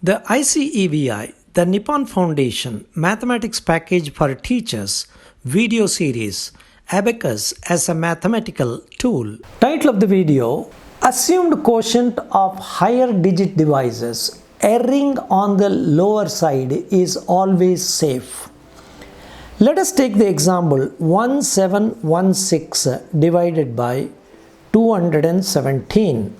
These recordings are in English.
The ICEVI, the Nippon Foundation Mathematics Package for Teachers video series, Abacus as a Mathematical Tool. Title of the video: Assumed quotient of higher digit divisors. Erring on the lower side is always safe. Let us take the example 1716 divided by 217.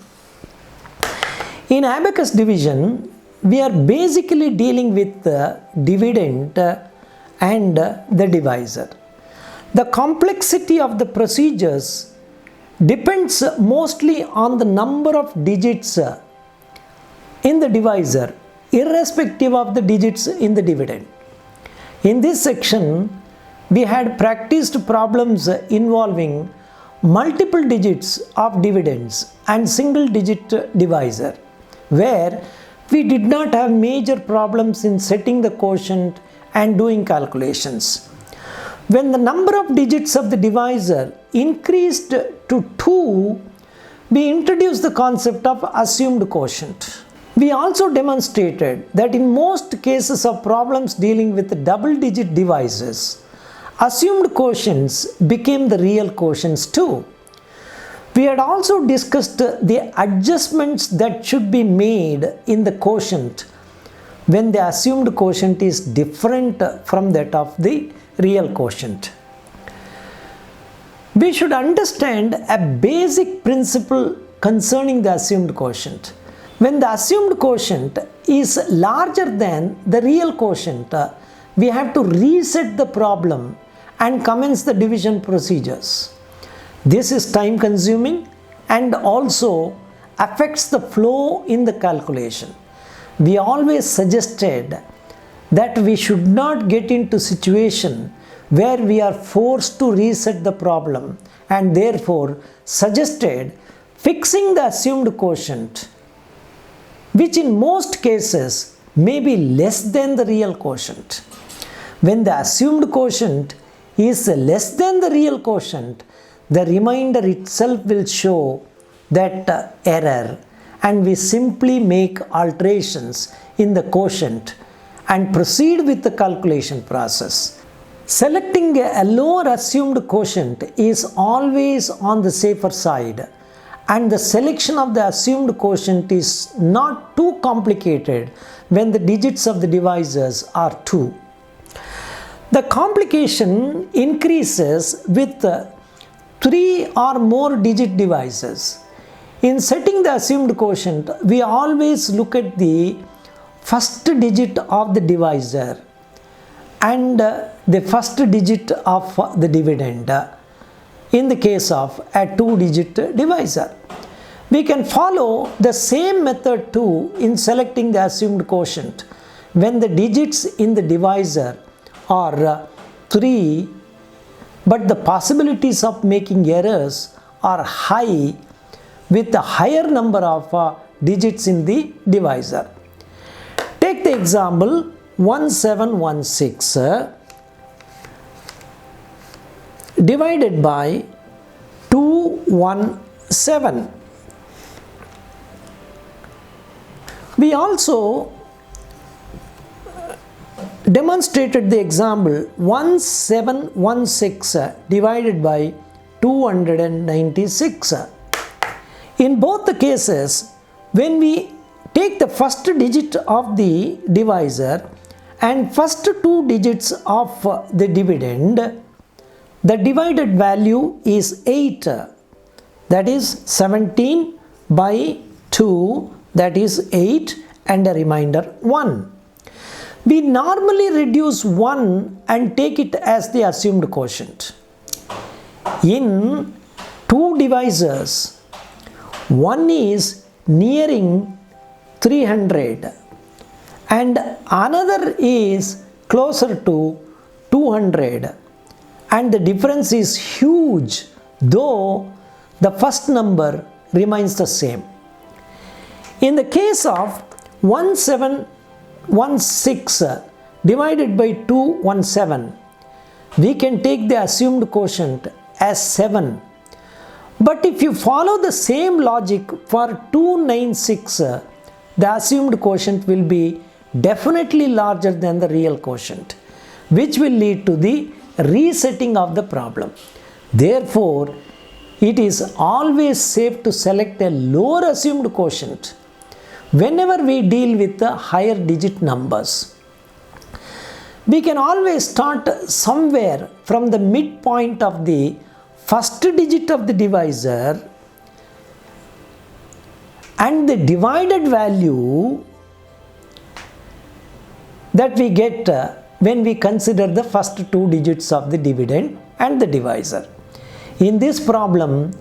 In abacus division, we are basically dealing with the dividend and the divisor. The complexity of the procedures depends mostly on the number of digits in the divisor, irrespective of the digits in the dividend. In this section, we had practiced problems involving multiple digits of dividends and single digit divisor, where we did not have major problems in setting the quotient and doing calculations. When the number of digits of the divisor increased to 2, we introduced the concept of assumed quotient. We also demonstrated that in most cases of problems dealing with double-digit divisors, assumed quotients became the real quotients too. We had also discussed the adjustments that should be made in the quotient when the assumed quotient is different from that of the real quotient. We should understand a basic principle concerning the assumed quotient. When the assumed quotient is larger than the real quotient, we have to reset the problem and commence the division procedures. This is time consuming and also affects the flow in the calculation. We always suggested that we should not get into a situation where we are forced to reset the problem, and therefore suggested fixing the assumed quotient, which in most cases may be less than the real quotient. When the assumed quotient is less than the real quotient, the remainder itself will show that error, and we simply make alterations in the quotient and proceed with the calculation process. Selecting a lower assumed quotient is always on the safer side, and the selection of the assumed quotient is not too complicated when the digits of the divisors are 2. The complication increases with 3 or more digit divisors. In setting the assumed quotient, we always look at the first digit of the divisor and the first digit of the dividend in the case of a 2-digit divisor. We can follow the same method too in selecting the assumed quotient when the digits in the divisor are 3, but the possibilities of making errors are high with a higher number of digits in the divisor. Take the example 1716 divided by 217. We also demonstrated the example 1716 divided by 296. In both the cases, when we take the first digit of the divisor and first 2 digits of the dividend, the divided value is 8, that is 17 by 2, that is 8, and a remainder 1. We normally reduce 1 and take it as the assumed quotient. In 2 divisors, one is nearing 300 and another is closer to 200, and the difference is huge, though the first number remains the same. In the case of 1716 divided by 217, we can take the assumed quotient as 7. But if you follow the same logic for 296, the assumed quotient will be definitely larger than the real quotient, which will lead to the resetting of the problem. Therefore, it is always safe to select a lower assumed quotient whenever we deal with the higher digit numbers. We can always start somewhere from the midpoint of the first digit of the divisor, and the divided value that we get when we consider the first two digits of the dividend and the divisor. In this problem,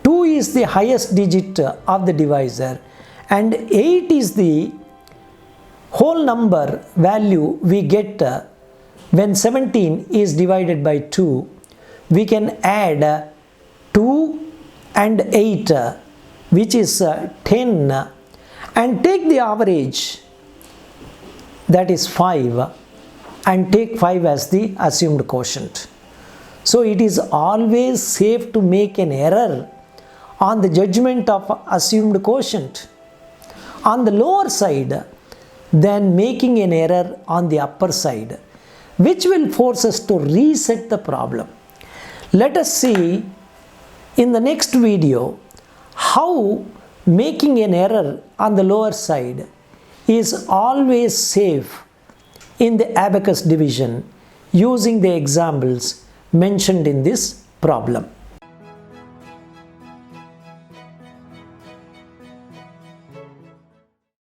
2 is the highest digit of the divisor and 8 is the whole number value we get when 17 is divided by 2. We can add 2 and 8, which is 10, and take the average, that is 5, and take 5 as the assumed quotient. So it is always safe to make an error on the judgment of assumed quotient on the lower side than making an error on the upper side, which will force us to reset the problem. Let us see in the next video how making an error on the lower side is always safe in the abacus division using the examples mentioned in this problem.